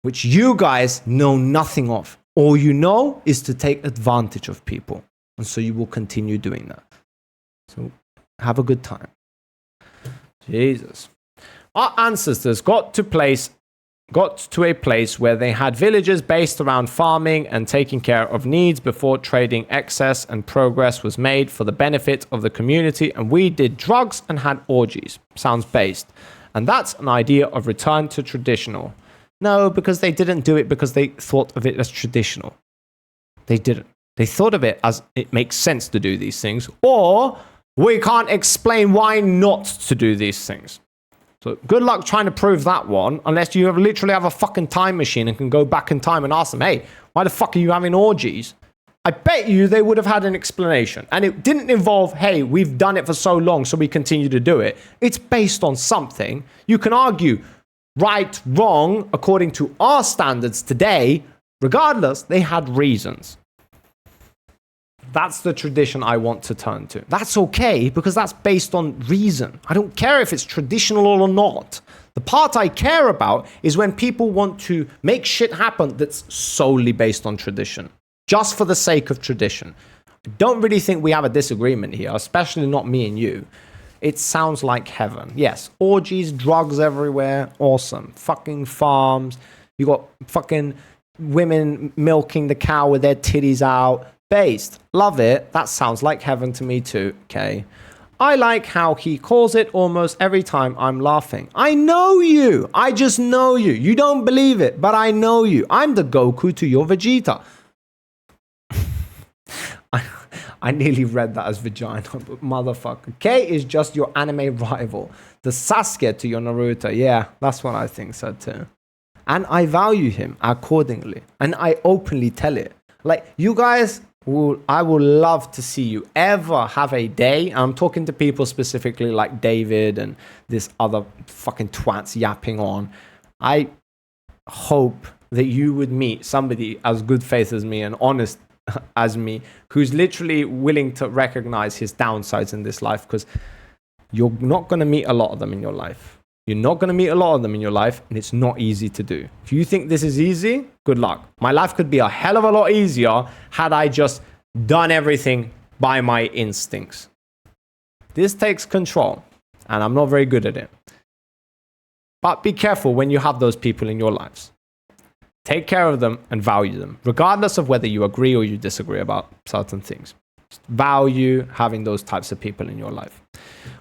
Which you guys know nothing of. All you know is to take advantage of people. And so you will continue doing that. So have a good time. Jesus. Our ancestors got to a place where they had villages based around farming and taking care of needs before trading excess, and progress was made for the benefit of the community, and we did drugs and had orgies. Sounds based. And that's an idea of return to traditional. No, because they didn't do it because they thought of it as traditional. They didn't. They thought of it as it makes sense to do these things, or we can't explain why not to do these things. So good luck trying to prove that one, unless you literally have a fucking time machine and can go back in time and ask them, hey, why the fuck are you having orgies? I bet you they would have had an explanation. And it didn't involve, hey, we've done it for so long, so we continue to do it. It's based on something. You can argue right, wrong, according to our standards today, Regardless, they had reasons. That's the tradition I want to turn to. That's okay, because that's based on reason. I don't care if it's traditional or not. The part I care about is when people want to make shit happen that's solely based on tradition, just for the sake of tradition. I don't really think we have a disagreement here, especially not me and you. It sounds like heaven. Yes, orgies, drugs everywhere, awesome. Fucking farms. You got fucking women milking the cow with their titties out. Based. Love it. That sounds like heaven to me too. Okay. I like how he calls it almost every time I'm laughing. I know you. I just know you. You don't believe it, but I know you. I'm the Goku to your Vegeta. I nearly read that as vagina, but motherfucker. K is just your anime rival. The Sasuke to your Naruto. Yeah, that's what I think so too. And I value him accordingly. And I openly tell it. Like, you guys, I will love to see you ever have a day. I'm talking to people specifically like David and this other fucking twats yapping on. I hope that you would meet somebody as good faith as me and honest as me, who's literally willing to recognize his downsides in this life, because you're not going to meet a lot of them in your life. You're not going to meet a lot of them in your life, and it's not easy to do. If you think this is easy, good luck. My life could be a hell of a lot easier had I just done everything by my instincts. This takes control, and I'm not very good at it. But be careful when you have those people in your lives. Take care of them and value them, regardless of whether you agree or you disagree about certain things. Just value having those types of people in your life.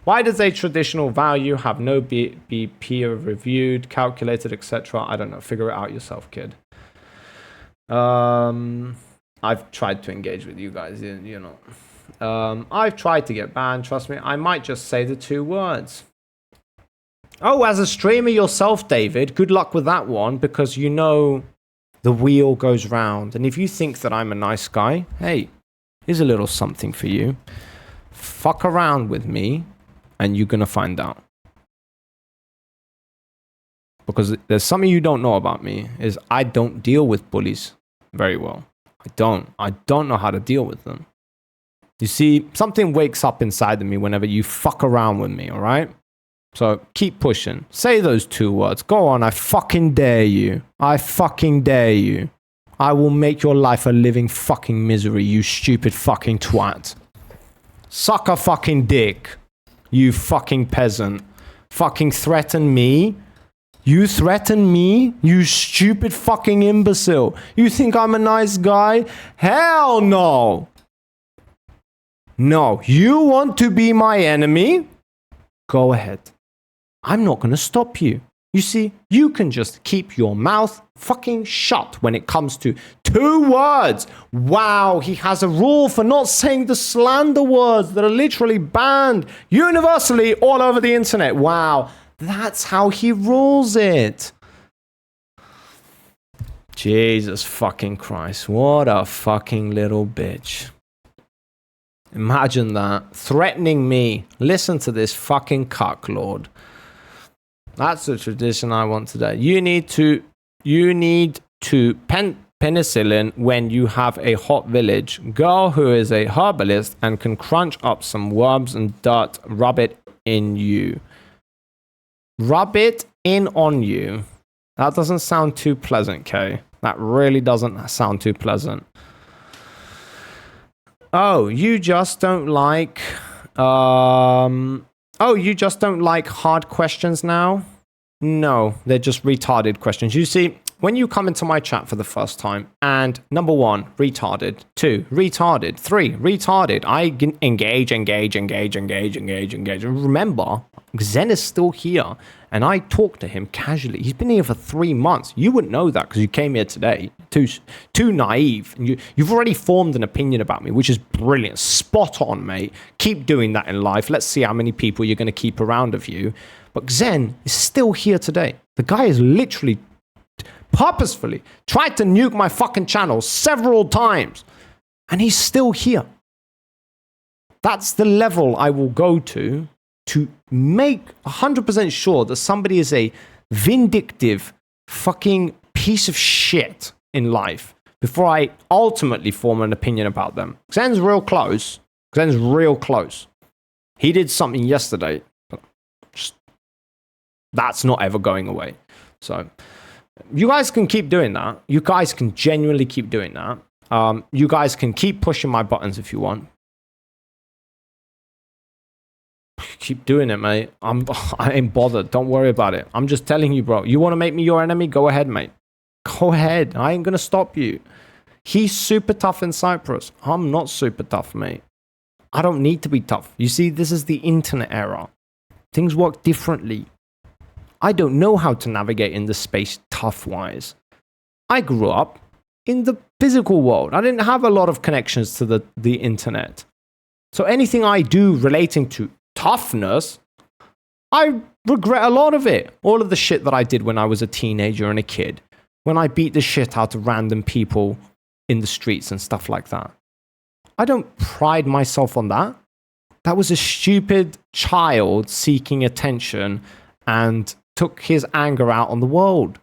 Why does a traditional value have no be peer-reviewed, calculated, etc.? I don't know. Figure it out yourself, kid. I've tried to engage with you guys, you know. I've tried to get banned, trust me. I might just say the 2 words. Oh, as a streamer yourself, David, good luck with that one, because you know the wheel goes round. And if you think that I'm a nice guy, hey, here's a little something for you. Fuck around with me, and you're going to find out. Because there's something you don't know about me, is I don't deal with bullies very well. I don't know how to deal with them. You see, something wakes up inside of me whenever you fuck around with me, all right? So keep pushing. Say those 2 words. Go on, I fucking dare you. I fucking dare you. I will make your life a living fucking misery, you stupid fucking twat. Suck a fucking dick, you fucking peasant. Fucking threaten me? You threaten me? You stupid fucking imbecile. You think I'm a nice guy? Hell no. No, you want to be my enemy? Go ahead. I'm not going to stop you. You see, you can just keep your mouth fucking shut when it comes to 2 words. Wow, he has a rule for not saying the slander words that are literally banned universally all over the internet. Wow, that's how he rules it. Jesus fucking Christ, what a fucking little bitch. Imagine that, threatening me. Listen to this fucking cucklord. That's the tradition I want today. You need to penicillin when you have a hot village girl who is a herbalist and can crunch up some worms and dirt, rub it in you. Rub it in on you. That doesn't sound too pleasant, Kay. That really doesn't sound too pleasant. Oh, you just don't like you just don't like hard questions now? No, they're just retarded questions. You see, when you come into my chat for the first time, and number 1, retarded, 2, retarded, 3, retarded, I engage. And remember, Zen is still here, and I talk to him casually. He's been here for 3 months. You wouldn't know that because you came here today. Too naive. And you've already formed an opinion about me, which is brilliant. Spot on, mate. Keep doing that in life. Let's see how many people you're going to keep around of you. But Zen is still here today. The guy is literally purposefully tried to nuke my fucking channel several times, and he's still here. That's the level I will go to make 100% sure that somebody is a vindictive fucking piece of shit in life before I ultimately form an opinion about them. Xen's real close. Xen's real close. He did something yesterday. Just, that's not ever going away. So you guys can keep doing that. You guys can genuinely keep doing that. You guys can keep pushing my buttons if you want. Keep doing it, mate. I ain't bothered. Don't worry about it. I'm just telling you, bro. You want to make me your enemy? Go ahead, mate. Go ahead. I ain't going to stop you. He's super tough in Cyprus. I'm not super tough, mate. I don't need to be tough. You see, this is the internet era. Things work differently. I don't know how to navigate in this space tough-wise. I grew up in the physical world. I didn't have a lot of connections to the internet. So anything I do relating to toughness, I regret a lot of it. All of the shit that I did when I was a teenager and a kid. When I beat the shit out of random people in the streets and stuff like that. I don't pride myself on that. That was a stupid child seeking attention and took his anger out on the world.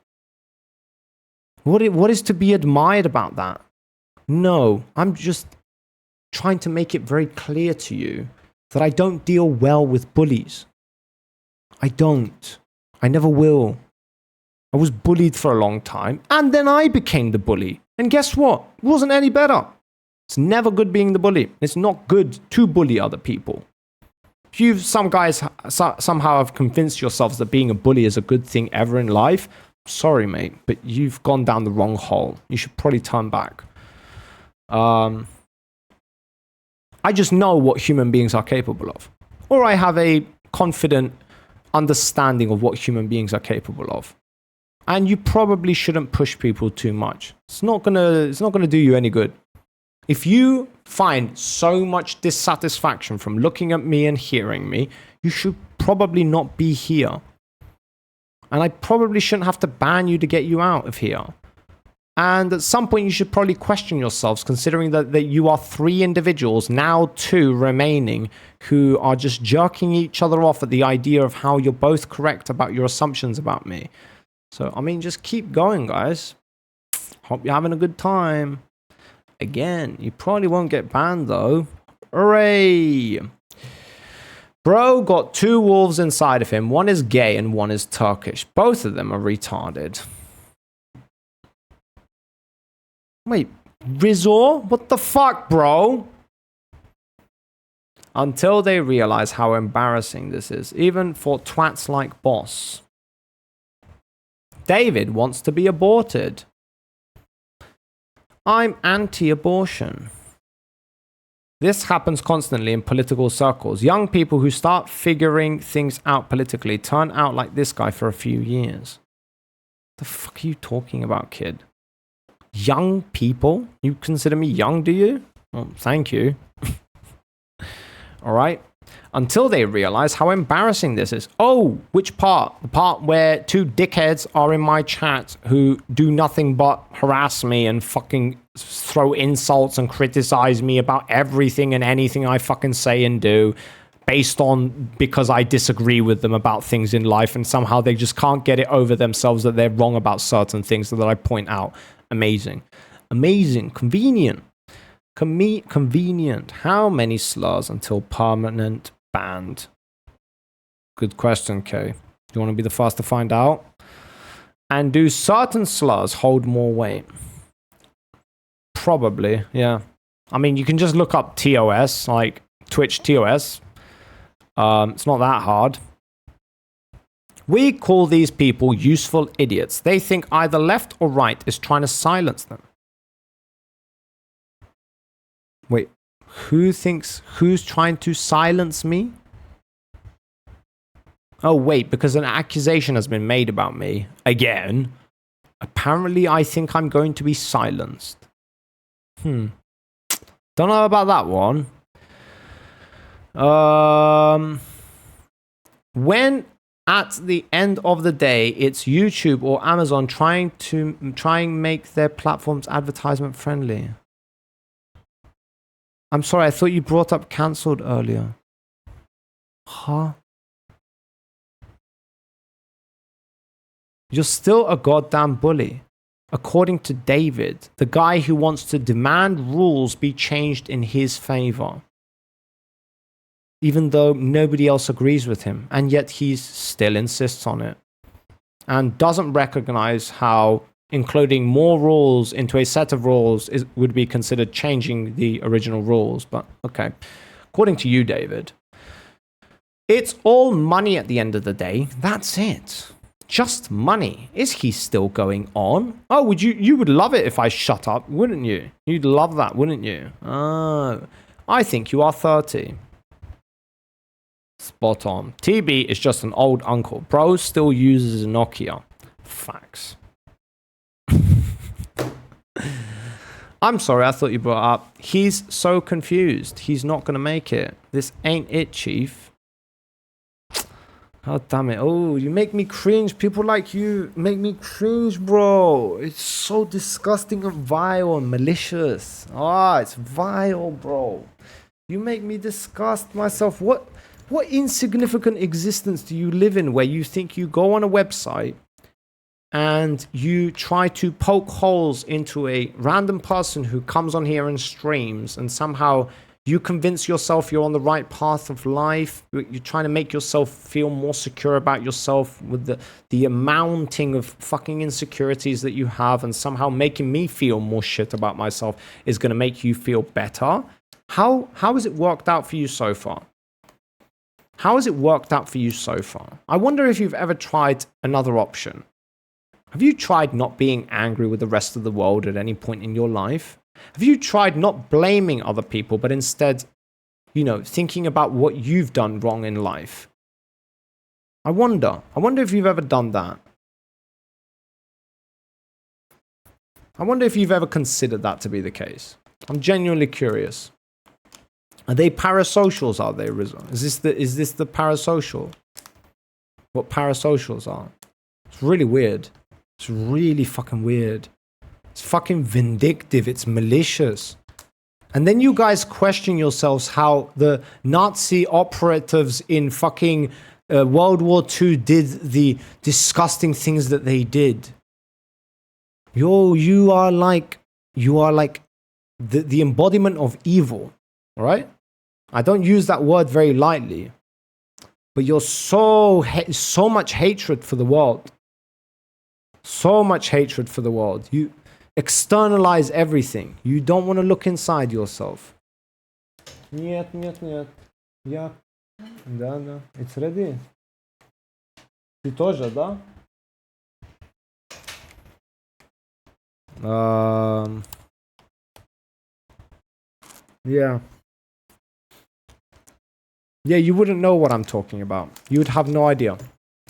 What is to be admired about that? No, I'm just trying to make it very clear to you that I don't deal well with bullies. I don't. I never will. I was bullied for a long time, and then I became the bully. And guess what? It wasn't any better. It's never good being the bully. It's not good to bully other people. If some guys somehow have convinced yourselves that being a bully is a good thing ever in life, sorry, mate, but you've gone down the wrong hole. You should probably turn back. I just know what human beings are capable of. Or I have a confident understanding of what human beings are capable of. And you probably shouldn't push people too much. It's not gonna do you any good. If you find so much dissatisfaction from looking at me and hearing me, you should probably not be here. And I probably shouldn't have to ban you to get you out of here. And at some point, you should probably question yourselves, considering that you are 3 individuals, now 2 remaining, who are just jerking each other off at the idea of how you're both correct about your assumptions about me. So, I mean, just keep going, guys. Hope you're having a good time. Again, you probably won't get banned, though. Hooray! Bro got 2 wolves inside of him. One is gay and one is Turkish. Both of them are retarded. Wait, Rizor? What the fuck, bro? Until they realize how embarrassing this is, even for twats like Boss. David wants to be aborted. I'm anti-abortion. This happens constantly in political circles. Young people who start figuring things out politically turn out like this guy for a few years. The fuck are you talking about, kid? Young people? You consider me young, do you? Well, thank you. All right. Until they realize how embarrassing this is. Oh, which part? The part where 2 dickheads are in my chat who do nothing but harass me and fucking throw insults and criticize me about everything and anything I fucking say and do because I disagree with them about things in life, and somehow they just can't get it over themselves that they're wrong about certain things that I point out. Amazing. Amazing. Convenient. Convenient. How many slurs until permanent banned? Good question, Kay. Do you want to be the first to find out? And do certain slurs hold more weight? Probably, yeah. I mean, you can just look up TOS, like Twitch TOS. It's not that hard. We call these people useful idiots. They think either left or right is trying to silence them. Wait, who's trying to silence me? Oh, wait, because an accusation has been made about me. Again. Apparently, I think I'm going to be silenced. Don't know about that one. When at the end of the day, it's YouTube or Amazon trying make their platforms advertisement friendly. I'm sorry, I thought you brought up cancelled earlier. Huh? You're still a goddamn bully. according to David, the guy who wants to demand rules be changed in his favor, even though nobody else agrees with him, and yet he still insists on it and doesn't recognize how including more rules into a set of rules would be considered changing the original rules. But okay, according to you, David, it's all money at the end of the day. That's it. Just money. Is he still going on? Oh, you would love it if I shut up, wouldn't you? You'd love that, wouldn't you? Oh, I think you are 30. Spot on. TB is just an old uncle. Bro still uses a Nokia. Facts. I'm sorry, I thought you brought up. He's so confused. He's not going to make it. This ain't it, Chief. Oh, damn it. Oh, you make me cringe. People like you make me cringe, bro. It's so disgusting and vile and malicious. Ah, it's vile, bro. You make me disgust myself. What insignificant existence do you live in where you think you go on a website and you try to poke holes into a random person who comes on here and streams, and somehow you convince yourself you're on the right path of life? You're trying to make yourself feel more secure about yourself with the amounting of fucking insecurities that you have, and somehow making me feel more shit about myself is going to make you feel better. How has it worked out for you so far? How has it worked out for you so far? I wonder if you've ever tried another option. Have you tried not being angry with the rest of the world at any point in your life? Have you tried not blaming other people, but instead, thinking about what you've done wrong in life? I wonder if you've ever done that. I wonder if you've ever considered that to be the case. I'm genuinely curious. Are they parasocials, are they, Rizzo? Is this the parasocial? What parasocials are? It's really weird. It's really fucking weird. It's fucking vindictive. It's malicious. And then you guys question yourselves how the Nazi operatives in fucking World War II did the disgusting things that they did. You are like the embodiment of evil. All right? I don't use that word very lightly, but you're so much hatred for the world. So much hatred for the world. You externalize everything. You don't want to look inside yourself. Нет. Я. Да. It's ready. Ты тоже, да? Yeah. Yeah, you wouldn't know what I'm talking about. You would have no idea.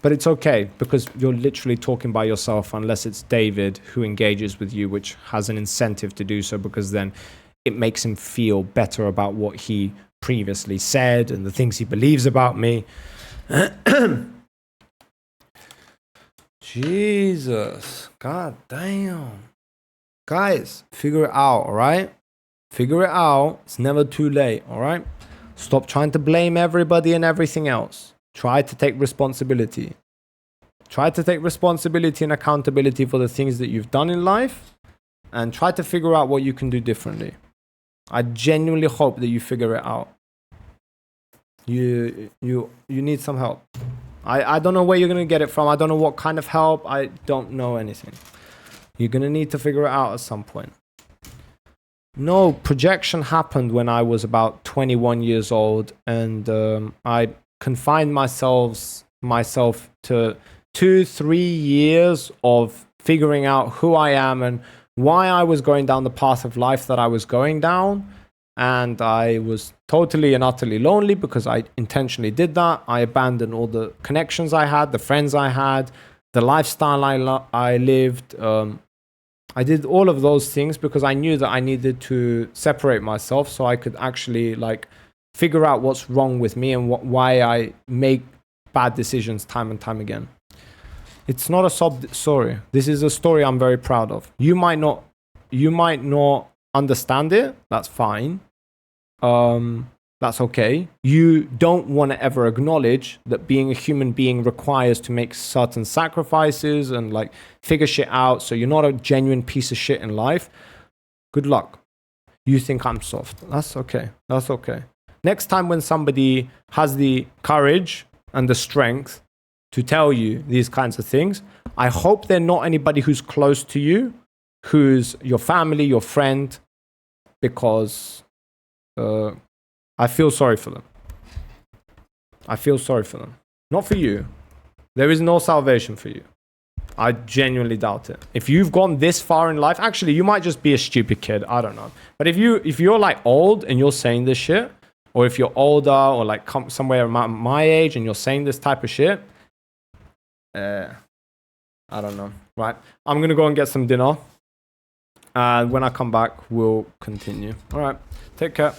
But it's okay, because you're literally talking by yourself, unless it's David who engages with you, which has an incentive to do so, because then it makes him feel better about what he previously said and the things he believes about me. Jesus. God damn. Guys, figure it out, all right? Figure it out. It's never too late, all right? Stop trying to blame everybody and everything else. Try to take responsibility. Try to take responsibility and accountability for the things that you've done in life, and try to figure out what you can do differently. I genuinely hope that you figure it out. You need some help. I don't know where you're going to get it from. I don't know what kind of help. I don't know anything. You're going to need to figure it out at some point. No, projection happened when I was about 21 years old, and I confined myself to 2-3 years of figuring out who I am and why I was going down the path of life that I was going down. And I was totally and utterly lonely because I intentionally did that. I abandoned all the connections I had, the friends I had, the lifestyle I lived. I did all of those things because I knew that I needed to separate myself so I could actually figure out what's wrong with me and why I make bad decisions time and time again. It's not a sob story. This is a story I'm very proud of. You might not understand it. That's fine. But That's okay. You don't want to ever acknowledge that being a human being requires to make certain sacrifices and like figure shit out. So you're not a genuine piece of shit in life. Good luck. You think I'm soft. That's okay. That's okay. Next time when somebody has the courage and the strength to tell you these kinds of things, I hope they're not anybody who's close to you, who's your family, your friend, because I feel sorry for them. I feel sorry for them. Not for you. There is no salvation for you. I genuinely doubt it. If you've gone this far in life, actually, you might just be a stupid kid. I don't know. But if you're like old and you're saying this shit, or if you're older or like somewhere around my age and you're saying this type of shit, I don't know. Right? I'm gonna go and get some dinner. And when I come back, we'll continue. All right. Take care.